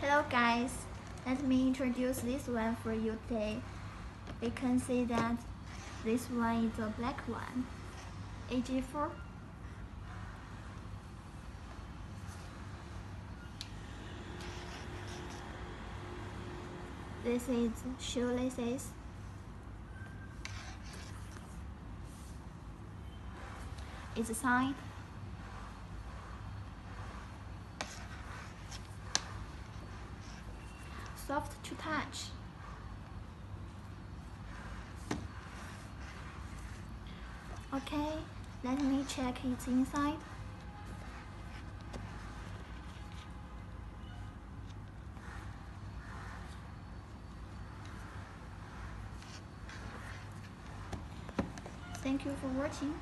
Hello guys, let me introduce this one for you today. We can see that this one is a black one, AG4. This is shoelaces. Its side. Soft to touch. Okay, let me check its inside. Thank you for watching.